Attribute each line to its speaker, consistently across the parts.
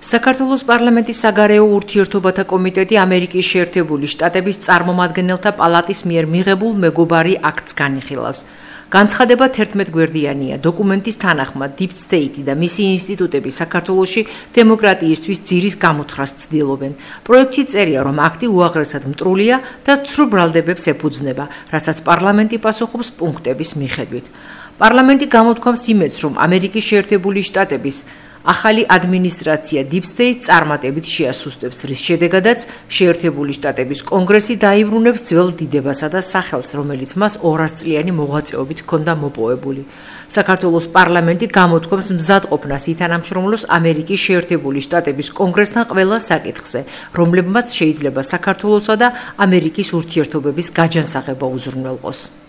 Speaker 1: საქართველოს პარლამენტის საგარეო ურთიერთობათა კომიტეტი ამერიკის შეერთებული შტატების წარმომადგენელთა პალატის მიერ მიღებულ მეგობარი აქტს განიხილავს. განცხადება 11 გვერდიანია. დოკუმენტის თანახმად Deep State და მისი ინსტიტუტები საქართველოში დემოკრატიისთვის ძირის გამოთხრას ცდილობენ. პროექტში წერია, რომ აქტი უაღრესად მტრულია და ცრუ ბრალდებებს ეფუძნება, რასაც პარლამენტი პასუხობს პუნქტების მიხედვით. პარლამენტი გამოთქვამს იმედს, რომ ამერიკის შეერთებული შტატების ახალი ადმინისტრაცია Deep State წარმატებით შეასუსტებს, რის შედეგადაც შეერთებული შტატების კონგრესი დაიბრუნებს ძველ დიდებასა და სახელს, რომელიც მას 200 წლიანი მოღვაწეობით ჰქონდა მოპოვებული. საქართველოს პარლამენტი გამოთქვამს მზადყოფნას ითანამშრომლოს ამერიკის შეერთებული შტატების კონგრესთან ყველა საკითხზე, რომლებმაც შეიძლება საქართველოსა და ამერიკის ურთიერთობების გაჯანსაღება უზრუნველყოს.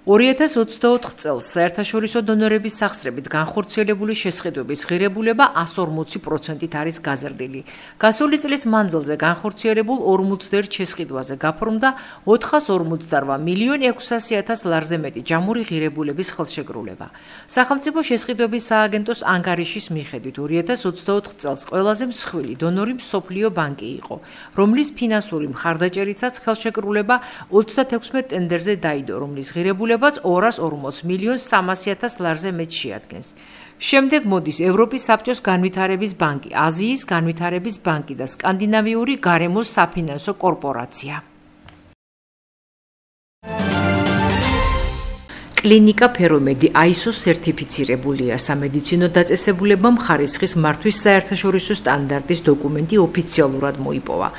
Speaker 1: 2024 წელს საერთაშორისო დონორების სახსრებით განხორციელებული შესყიდვების ღირებულება 140%-ით არის გაზრდილი. გასული წლის მანძილზე განხორციელებულ 41 შესყიდვაზე გაფორმდა 448.600.000 ლარზე მეტი ჯამური ღირებულების ხელშეკრულება. სახელმწიფო შესყიდვების სააგენტოს ანგარიშის მიხედვით 2024 წელს ყველაზე მსხვილი დონორი მსოფლიო ბანკი იყო, რომლის ფინანსური მხარდაჭერითაც ხელშეკრულება 36 ტენდერზე დაიდო, რომლის ღირებულება 240.300.000 ლარზე მეტ შეადგენს. შემდეგ მოდის ევროპის საბჭოს განვითარების ბანკი, აზიის განვითარების ბანკი და სკანდინავიური გარემოს საფინანსო კორპორაცია. კლინიკა ფერომედი ISO სერტიფიცირებულია. სამედიცინო დაწესებულებამ ხარისხის მართვის საერთაშორისო სტანდარტის დოკუმენტი ოფიციალურად მოიპოვა.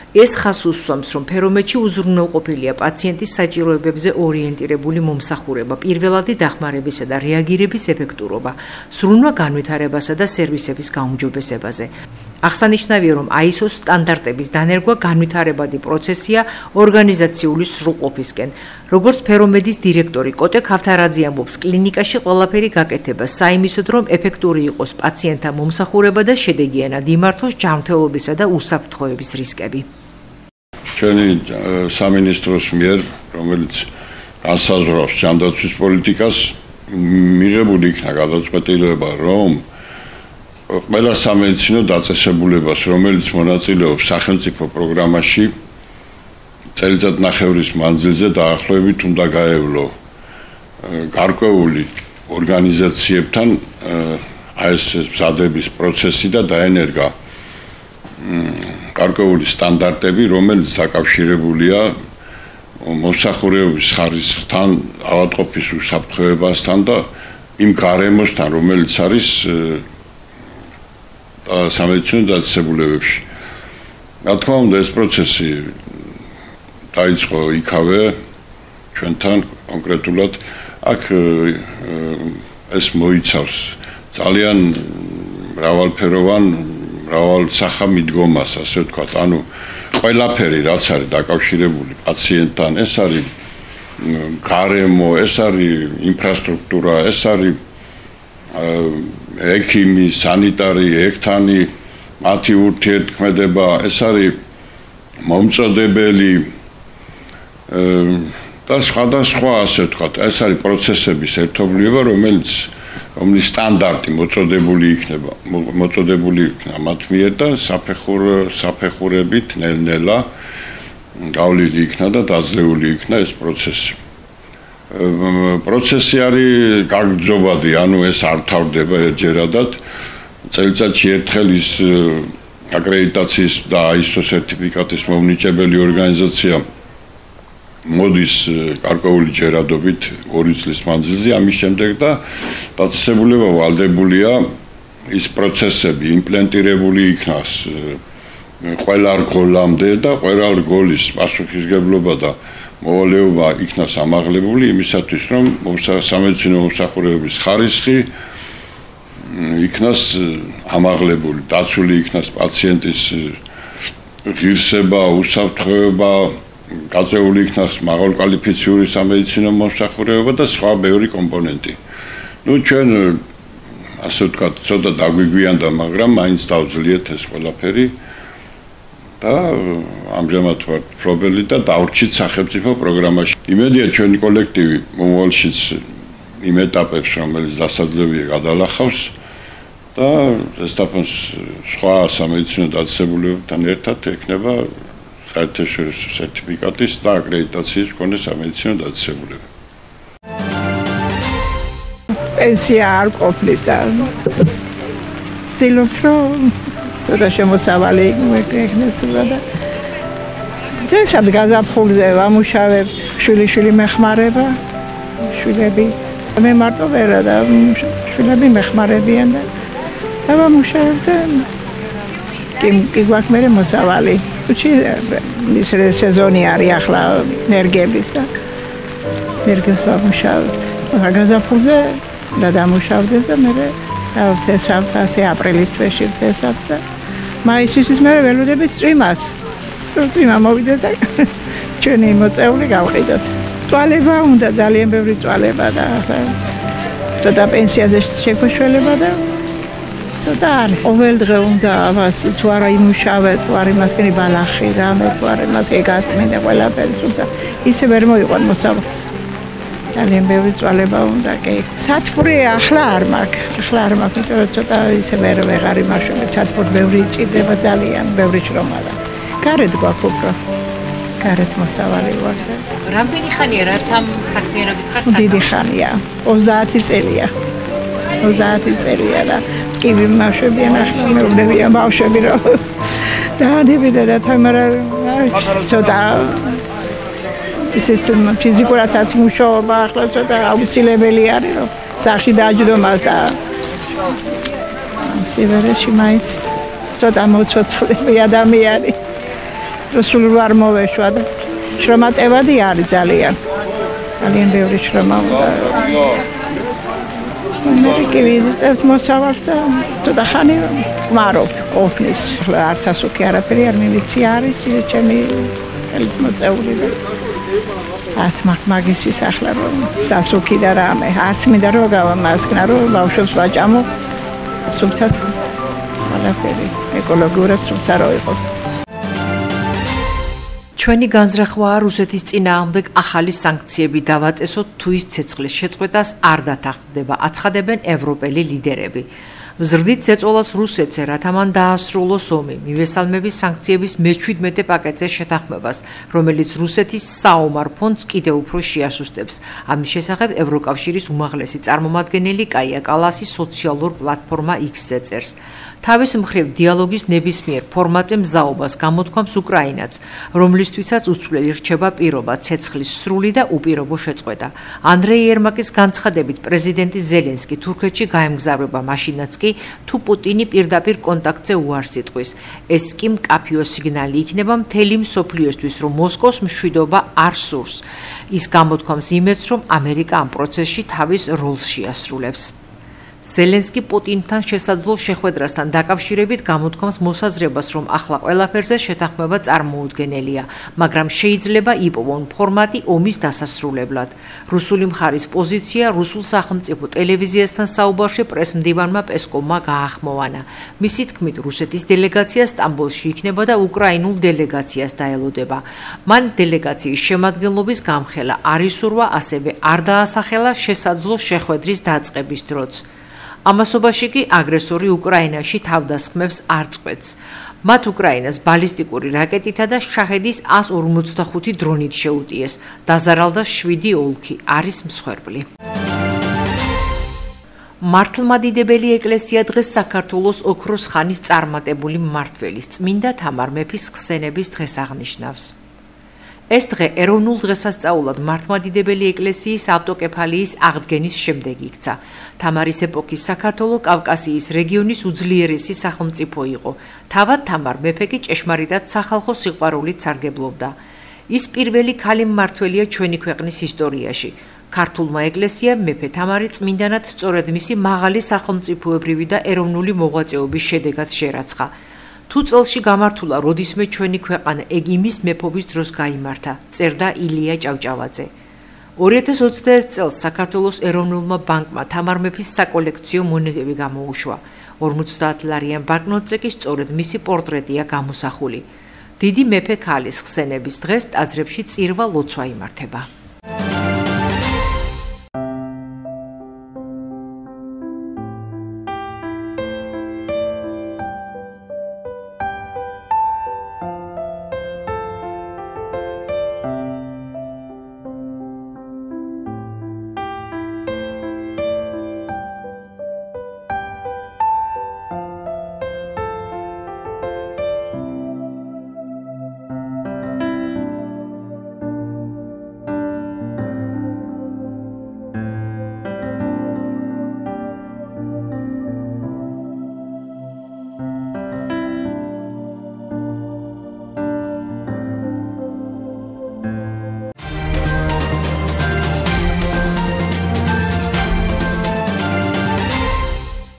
Speaker 1: ეს ხაზს უსვამს, რომ ფერომედში უზრუნველყოფილია პაციენტის საჭიროებებზე ორიენტირებული მომსახურება, პირველადი დახმარებისა და რეაგირების ეფექტურობა, სრუნვა განვითარებასა და სერვისების გაუმჯობესებაზე. აღსანიშნავია, რომ ISO სტანდარტების დანერგვა განვითარებადი პროცესია ორგანიზაციული სრულყოფისკენ. როგორც ფერომედის დირექტორი კოტე ქავთარაძე ამბობს, კლინიკაში ყველაფერი გაკეთება საიმისოდ, რომ ეფექტური იყოს პაციენტთა მომსახურება და შედეგიანად იმართოს ჯანმრთელობისა და უსაფრთხოების რისკები.
Speaker 2: ჩვენი სამინისტროს მიერ, რომელიც განსაზღვრავს ჯანდაცვის პოლიტიკას, მიღებული იქნა გადაწყვეტილება, რომ ყველა სამედიცინო დაწესებულებას, რომელიც მონაწილეობს სახელმწიფო პროგრამაში, წელიწადნახევრის მანძილზე დაახლოებით უნდა გაევლო გარკვეული ორგანიზაციებთან ეს მზადების პროცესი და დაენერგა გარკვეული სტანდარტები, რომელიც დაკავშირებულია მომსახურების ხარისხთან, ავადმყოფის უსაფრთხოებასთან და იმ გარემოსთან, რომელიც არის სამედიცინო დაწესებულებებში. რა თქმა უნდა, ეს პროცესი დაიწყო იქავე ჩვენთან კონკრეტულად. აქ ეს მოიცავს ძალიან მრავალფეროვან მრავალსახამიდგომას, ასე ვთქვათ, ანუ ყველაფერი, რაც არის დაკავშირებული პაციენტთან, ეს არის გარემო, ეს არის ინფრასტრუქტურა, ეს არის ექიმი, სანიტარი, ექთანი, მათი ურთიერთქმედება, ეს არის მომწოდებელი და სხვადასხვა, ასე ვთქვათ, ეს არის პროცესების ერთობლიობა, რომლის სტანდარტი მოწოდებული იქნება მათ მიერ და საფეხურებით ნელ-ნელა გავლილი იქნა და დაძლეული იქნა ეს პროცესი. პროცესი არის გაგრძობადი, ანუ ეს არ თავდება ერთჯერადად. წელიწადში ერთხელ ის აკრედიტაციის და ISO სერტიფიკატის მომნიჭებელი ორგანიზაცია მოდის გარკვეული ჯერადობით 2 წლის მანძილზე, ამის შემდეგ და დაწესებულება ვალდებულია ის პროცესები იმპლემენტირებული იქნას ყველა რგოლამდე და ყველა რგოლის პასუხისგებლობა და მოვალეობა იქნას ამაღლებული იმისათვის, რომ სამედიცინო მომსახურებების ხარისხი იქნას ამაღლებული, დაცული იქნას პაციენტის ღირსება, უსაფრთხოება, გაწეული იქნას მაღალკვალიფიციური სამედიცინო მომსახურება და სხვა ბევრი კომპონენტი. ჩვენ ასე ვთქვათ, ცოტა დაგვიგვიანდა, მაგრამ მაინც დავძლიეთ ეს ყველაფერი და ამჟამად ვართ მფლობელი და დავრჩით სახელმწიფო პროგრამაში. იმედია ჩვენი კოლექტივი მომავალშიც იმ ეტაპებს, რომელიც დასაძლებია გადალახავს და ზესტაფონს სხვა სამედიცინო დაწესებულებებთან ერთად ექნება საერთაშორისო სერტიფიკატის და აკრედიტაციის მქონე სამედიცინო დაწესებულება.
Speaker 3: პენსია არ ყოფნის და ცდილობთ, რომ ცოტა შემოსავალი ექნეს და დღესაც გაზაფხულზე ვამუშავებთ, შვილი მეხმარება, შვილები. მე მარტო ვერა და შვილები მეხმარებიან და ვამუშავებთ და კი გვაქვს მე მოსავალი. ის სეზონი არის ახლა ნერგების და ნერგებს ვამუშავებთ. გაზაფხულზე და დამუშავდეს და მე ვთესავთ ასე აპრილის თვეში ვთესავთ და მაისისთვის მე ველოდებით წვიმას. წვიმა მოვიდა და ჩვენი მოწეული გავყიდოთ. წვალება უნდა ძალიან ბევრი წვალება და ცოტა პენსიაზე შეგვეშველება და ცოტა არის. ყოველ დღე უნდა ამას თუ არა იმუშავე, თუ არა მასკენი ბალახი რამე, თუ არა მასკე გაწმინდა ყველაფერი თუმცა ისე ვერ მოიყვან მოსავალს. ძალიან ბევრი წვალება უნდა კი. სათბური ახლა არ მაქვს. ახლა არ მაქვს, იმიტომ რომ ცოტა ისე ვერ ვეღარ იმაშობ. სათბური ბევრი ჭირდება ძალიან, ბევრი შრომაა. გარეთ გვაქვს უფრო. გარეთ მოსავალი ვარ და
Speaker 1: რამდენი ხანია რაც ამ საქმიანობით ხართ?
Speaker 3: დიდი ხანია. 30 წელია. 30 წელია და კი ვიმაშებიან ახლა მეუბნებიან ბავშვები რომ დადებიდა და თამარა ცოტა ისეთ ფიზიკურადაც მუშაობა ახლა ცოტა აუცილებელი არის რომ სახში დააჯდომას და სიβერეში მაინც ცოტა მოცოცხლები ადამიანი რუსულ არ მოვეშვა და შრომატევადი არის ძალიან ბევრი შრომა უნდა მე კი ვიზიტებთ მოსავალს და ცოტა ხანი ვმარობთ ყოფნის არც ასუკი არაფერი არ მივიცი არის ჩემი მოწეული და არც მაგისის ახლა რომ სასუქი და რამე არც მინდა რომ გავამასკნა რომ ბავშვებს ვაჭამო სუფთად ყველაფერი ეკოლოგიურად სუფთა რო იყოს.
Speaker 1: ჩვენი განზრახვაა რუსეთის წინააღმდეგ ახალი სანქციები დავაწესოთ თუ ის ცეცხლის შეწყვეტას არ დათანხმდება, აცხადებენ ევროპელი ლიდერები. მზრდით წეწოლას რუსეთზე, რათა მან დაასრულოს ომი, მივესალმების სანქციების მე-17 პაკეტზე შეთანხმებას, რომელიც რუსეთის საომარ ფონდს კიდევ უფრო შეასუსტებს. ამის შესახებ ევროკავშირის უმაღლესი წარმომადგენელი კაია კალასი სოციალურ პლატფორმა X-ზე წერს. თავის მხრივ დიალოგის ნებისმიერ ფორმატზე მზაობას გამოთქვამს უკრაინაც, რომლისთვისაც უცვლელი რჩება პირობა ცეცხლის სრული და უპირობო შეწყვეტა. ანდრეი ერმაკის განცხადებით პრეზიდენტი ზელენსკი თურქეთში გაემგზავრება მაშინაც კი, თუ პუტინი პირდაპირ კონტაქტზე უარს იტყვის. ეს კი მკაფიო სიგნალი იქნება მთელი მსოფლიოსთვის, რომ მოსკოვს მშვიდობა არ სურს. ის გამოთქვამს იმედს, რომ ამერიკა ამ პროცესში თავის როლს შეასრულებს. ზელენსკი პუტინთან შესაძლო შეხვედრასთან დაკავშირებით გამოთქვამს მოსაზრებას, რომ ახლა ყველაფერზე შეთანხმება წარმოუდგენელია, მაგრამ შეიძლება იპოვონ ფორმატი ომის დასასრულებლად. რუსული მხარის პოზიცია რუსულ სახელმწიფო ტელევიზიასთან საუბარში პრესმდივანმა პესკოვმა გაახმოვანა. მისი თქმით, რუსეთის დელეგაცია სტამბოლში იქნება და უკრაინულ დელეგაციას დაელოდება. მან დელეგაციის შემადგენლობის გამხელა არ ისურვა, ასევე არ დაასახელა შესაძლო შეხვედრის დაწყების დროც. ამასობაში კი აგრესორი უკრაინაში თავდასხმებს არ წყვეტს. მათ უკრაინას ბალისტიკური რაკეტითა და შაჰედის 155 დრონით შეუტიეს. დაზარალდა 7 ოლქი, არის მსხვერპლი. მართლმადიდებელი ეკლესია დღეს საქართველოს ოქროს ხანის წარმატებული მმართველის წმინდა თამარ მეფის ხსენების დღეს აღნიშნავს. ეს დღე ეროვნულ დღესასწაულად მართლმადიდებელი ეკლესიის ავტოკეფალიის აღდგენის შემდეგ იქცა. თამარის ეპოქის საქართველო კავკასიის რეგიონის უძლიერესი სახელმწიფო იყო. თავად თამარ მეფე კი ჭეშმარიტად სახალხო სიყვარულით სარგებლობდა. ის პირველი ქალი მმართველია ჩვენი ქვეყნის ისტორიაში. ქართულმა ეკლესიამ მეფე თამარი წმინდანად სწორედ მისი მაღალი სახელმწიფოებრივი და ეროვნული მოღვაწეობის შედეგად შერაცხა. თუ წელში გამართულა როდისმე ჩვენი ქვეყანა ეგ იმის მეფობის დროს გაიმართა, წერდა ილია ჭავჭავაძე. 2021 წელს საქართველოს ეროვნულმა ბანკმა თამარ მეფის საკოლექციო მონეტები გამოუშვა. 50 ლარიან ბანკნოტზე კი სწორედ მისი პორტრეტია გამოსახული. დიდი მეფე ქალის ხსენების დღეს ტაძრებში წირვა ლოცვა იმართება.